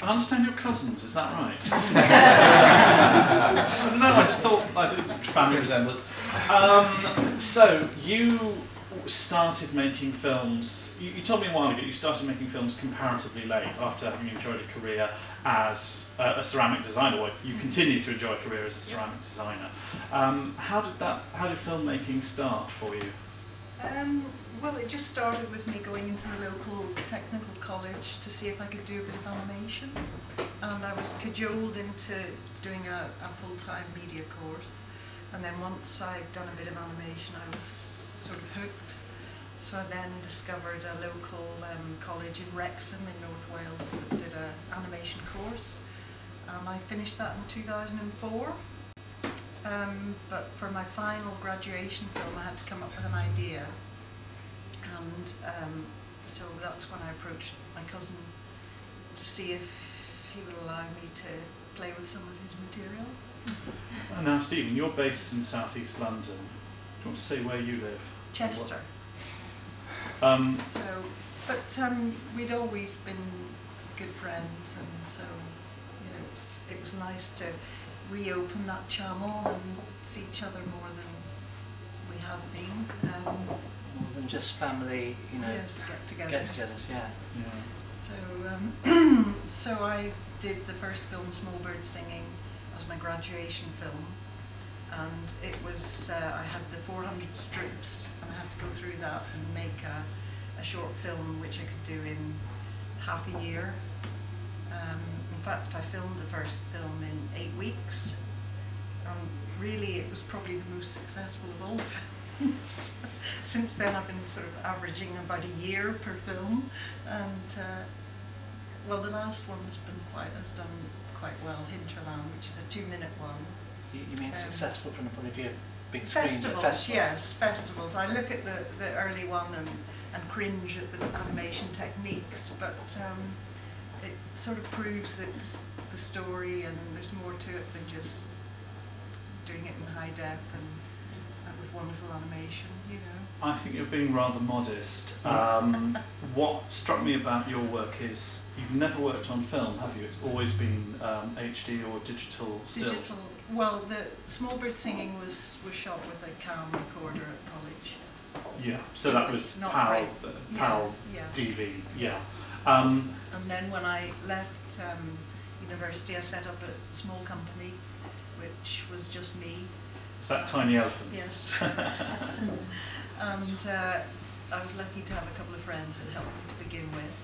I understand you're cousins, is that right? No, I just thought, family resemblance. So, you started making films, you told me a while ago, you started making films comparatively late after having enjoyed a career as a ceramic designer. Well, you continue to enjoy a career as a ceramic designer. How did filmmaking start for you? Well, it just started with me going into the local technical college to see if I could do a bit of animation, and I was cajoled into doing a full-time media course, and then once I'd done a bit of animation I was sort of hooked. So I then discovered a local college in Wrexham in North Wales that did an animation course, and I finished that in 2004. But for my final graduation film I had to come up with an idea, and so that's when I approached my cousin to see if he would allow me to play with some of his material. Now Stephen, you're based in southeast London. Do you want to say where you live? Chester. We'd always been good friends, and so it was nice to reopen that channel and see each other more than we had been. More than just family, yes, get-togethers. Yeah. So I did the first film, Small Birds Singing, as my graduation film, and it was I had the 400 strips, and I had to go through that and make a short film which I could do in half a year. In fact, I filmed the first film in 8 weeks, and really it was probably the most successful of all the films. Since then I've been sort of averaging about a year per film, and well, the last one has done quite well, Hinterland, which is a 2-minute one. You mean successful from the point of view of being screened festivals, at festivals? Yes, festivals. I look at the early one and cringe at the animation techniques, but it sort of proves it's the story, and there's more to it than just doing it in high def and with wonderful animation, I think you're being rather modest. What struck me about your work is you've never worked on film, have you? It's always been HD or digital still. Digital. Well, the Small Bird Singing was shot with a cam recorder at college. Yes. Yeah. So that was PAL DV. Yeah. And then when I left university, I set up a small company, which was just me. Is that Tiny Elephants? Yes. And I was lucky to have a couple of friends that helped me to begin with.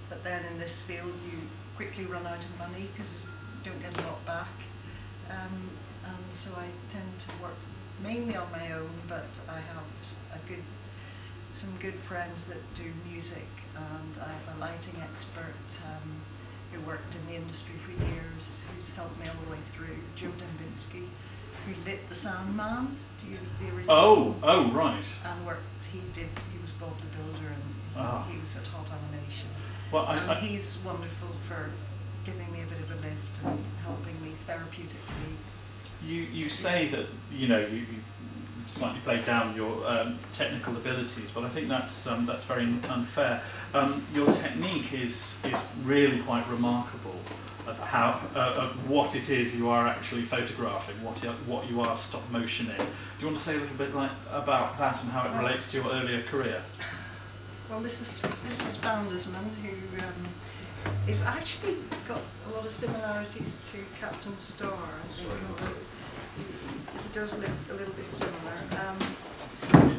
But then in this field, you quickly run out of money because you don't get a lot back. And so I tend to work mainly on my own, but I have some good friends that do music, and I have a lighting expert who worked in the industry for years, who's helped me all the way through, Joe Dembinski, who lit the Sandman, the original. Oh, right. And he was Bob the Builder, and he was at Hot Animation. Well, and he's wonderful for giving me a bit of a lift and helping me therapeutically. You say that you slightly played down your technical abilities, but I think that's very unfair. Your technique is really quite remarkable of what it is you are actually photographing, what you are stop motioning. Do you want to say a little bit about that and how it relates to your earlier career? Well, this is Spoundersman, who is actually got a lot of similarities to Captain Star. I think he does look a little bit similar.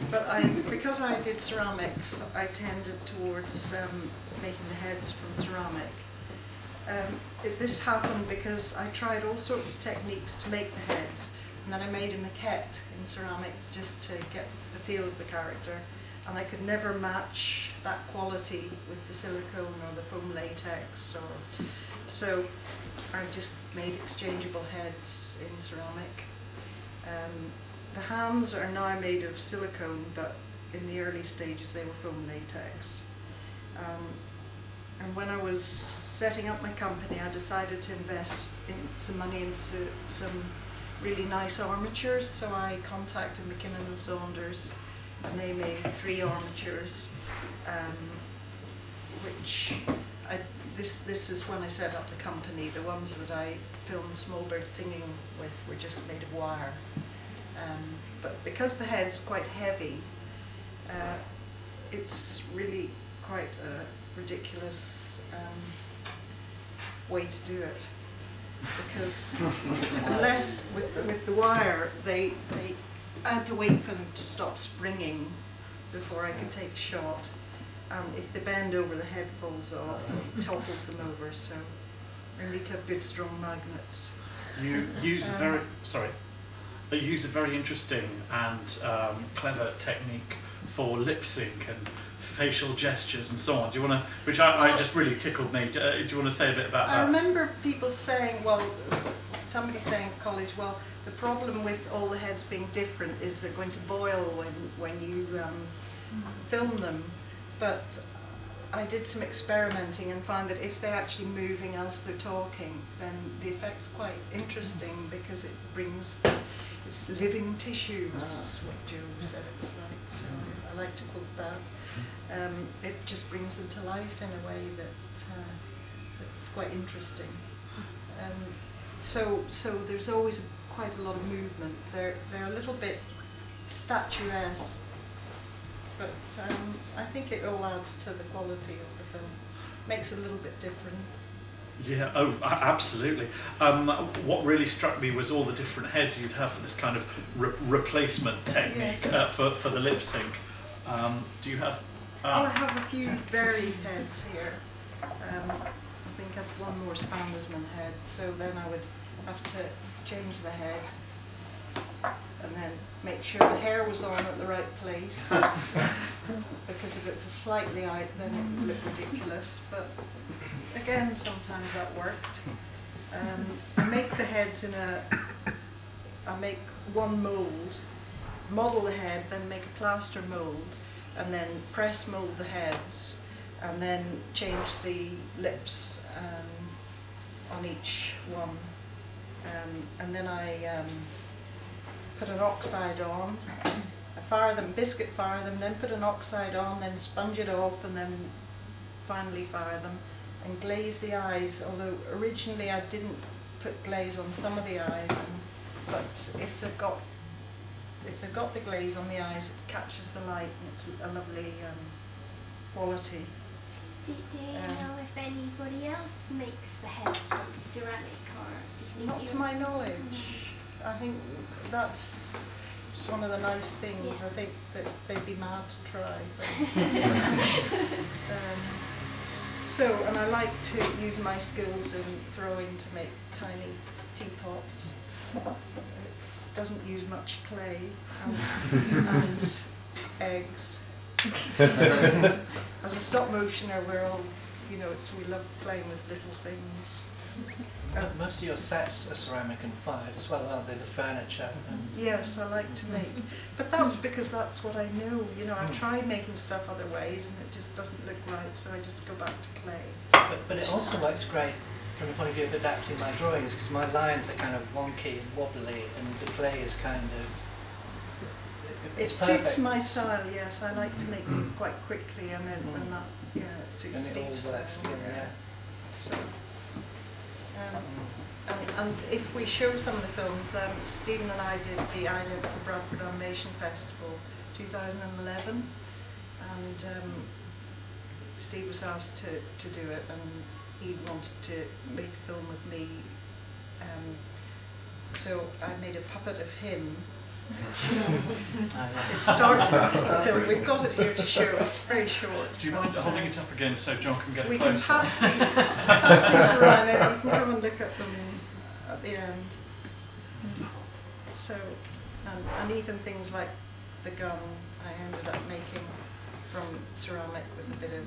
But because I did ceramics, I tended towards making the heads from ceramic. This happened because I tried all sorts of techniques to make the heads, and then I made a maquette in ceramics just to get the feel of the character, and I could never match that quality with the silicone or the foam latex, so I just made exchangeable heads in ceramic. The hands are now made of silicone, but in the early stages they were foam latex. And when I was setting up my company, I decided to invest some money into some really nice armatures, so I contacted McKinnon and Saunders, and they made 3 armatures, which this is when I set up the company. The ones that I filmed Small Birds Singing with were just made of wire. But because the head's quite heavy, it's really quite a ridiculous way to do it. Because unless with the wire, I had to wait for them to stop springing before I could take a shot. If they bend over, the head falls off and it topples them over. So we need to have good, strong magnets. You use you use a very interesting and clever technique for lip sync and facial gestures and so on. Do you want to? Which I just really tickled me. Do you want to say a bit about that? I remember people saying, well, somebody saying at college, well, the problem with all the heads being different is they're going to boil when you film them. But I did some experimenting and found that if they're actually moving as they're talking, then the effect's quite interesting because it brings it's living tissues, what Joe said it was like. So I like to quote that. It just brings them to life in a way that's quite interesting. So there's always quite a lot of movement. They're a little bit statuesque. But I think it all adds to the quality of the film. Makes it a little bit different. Yeah, oh, absolutely. What really struck me was all the different heads you'd have for this kind of replacement technique. Yes. For the lip sync. Do you have... I have a few varied heads here. I think I've one more Spandersman head, so then I would have to change the head and then make sure the hair was on at the right place, because if it's slightly out then it would look ridiculous, but again sometimes that worked. I make the heads I make one mould, model the head, then make a plaster mould, and then press mould the heads, and then change the lips on each one, and then I put an oxide on, I fire them, biscuit fire them, then put an oxide on, then sponge it off, and then finally fire them, and glaze the eyes, although originally I didn't put glaze on some of the eyes, but if they've got the glaze on the eyes, it catches the light, and it's a lovely quality. Do you know if anybody else makes the heads from ceramic, or do you think Not to my knowledge. I think that's one of the nice things. Yeah. I think that they'd be mad to try. But, and I like to use my skills in throwing to make tiny teapots. It doesn't use much clay and eggs. As a stop motioner, we're all, we love playing with little things. Most of your sets are ceramic and fired as well, aren't they? The furniture. Yes, I like to make. But that's because that's what I know. I've tried making stuff other ways and it just doesn't look right, so I just go back to clay. But it also works great from the point of view of adapting my drawings, because my lines are kind of wonky and wobbly, and the clay is kind of... It suits my style, yes. I like to make them quite quickly, and then it suits Steve's style. Yeah. So, and if we show some of the films, Steven and I did the Ident for Bradford Animation Festival 2011, and Steve was asked to do it, and he wanted to make a film with me, so I made a puppet of him. It starts the film. We've got it here to show. It's very short. Do you mind holding it up again so John can get it we closer? We can pass these around. You can come and look at them at the end. So, and even things like the gun, I ended up making from ceramic with a bit of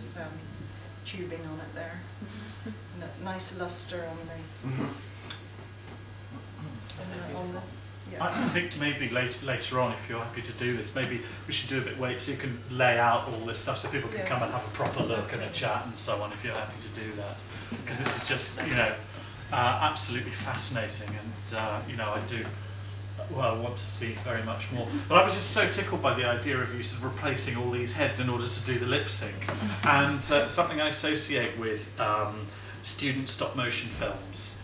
tubing on it there. And a nice luster on the. I think maybe later on, if you're happy to do this, maybe we should do a bit so you can lay out all this stuff so people can come and have a proper look and a chat and so on, if you're happy to do that. Because this is just, absolutely fascinating, and, I do well, want to see very much more. But I was just so tickled by the idea of you sort of replacing all these heads in order to do the lip sync. And something I associate with student stop motion films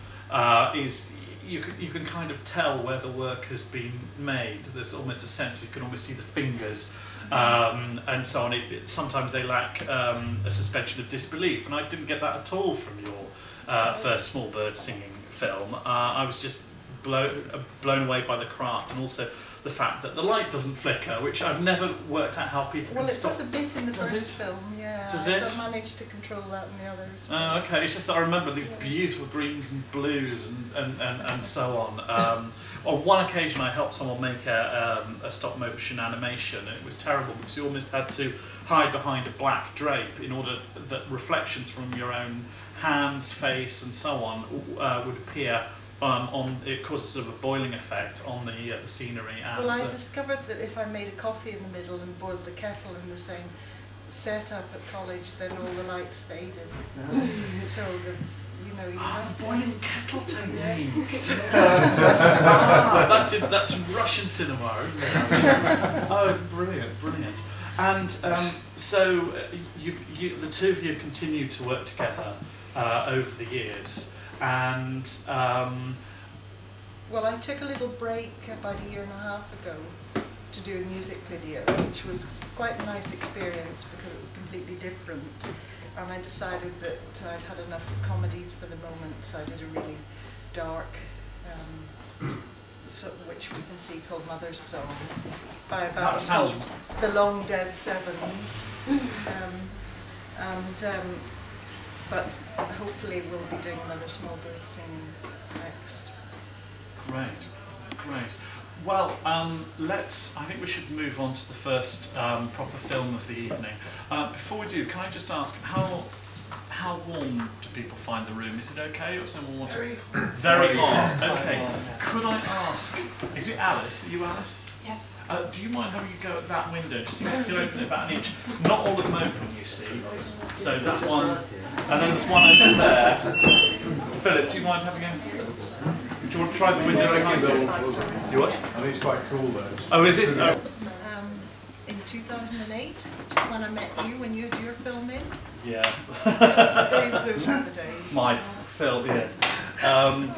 is you can kind of tell where the work has been made. There's almost a sense, you can almost see the fingers and so on. Sometimes they lack a suspension of disbelief, and I didn't get that at all from your first Small Bird Singing film. I was just blown away by the craft, and also the fact that the light doesn't flicker, which I've never worked out how people Well, can it stop. does a bit in the Does first it? film, yeah. Does I've it? managed to control that in the others. Oh, okay. It's just that I remember these beautiful greens and blues and so on. On one occasion, I helped someone make a stop motion animation, and it was terrible because you almost had to hide behind a black drape in order that reflections from your own hands, face, and so on would appear. It causes sort of a boiling effect on the scenery. And, Well, I discovered that if I made a coffee in the middle and boiled the kettle in the same setup at college, then all the lights faded. So you have the to. boiling kettle technique. That's Russian cinema, isn't it? Oh, brilliant, brilliant. And so you, the two of you continue to work together over the years. And Well, I took a little break about a year and a half ago to do a music video, which was quite a nice experience because it was completely different. And I decided that I'd had enough comedies for the moment, so I did a really dark, which we can see called Mother's Song, by a band called The Long Dead Sevens. But hopefully we'll be doing another Small Bird Singing next. Great, great. Well, I think we should move on to the first proper film of the evening. Before we do, can I just ask, how warm do people find the room? Is it okay, or someone want to? Very hot. Okay. Could I ask, is it Alice? Are you Alice? Yes. Do you mind having a go at that window? Just see if you can open it about an inch. Not all of them open, you see. So that one, and then there's one over there. Philip, do you mind having a? Do you want to try the window again? You what? I think it's quite cool though. Oh, is it? Oh. In 2008, which is when I met you, when you had your film in. Yeah. Those were the days. My film, yes. And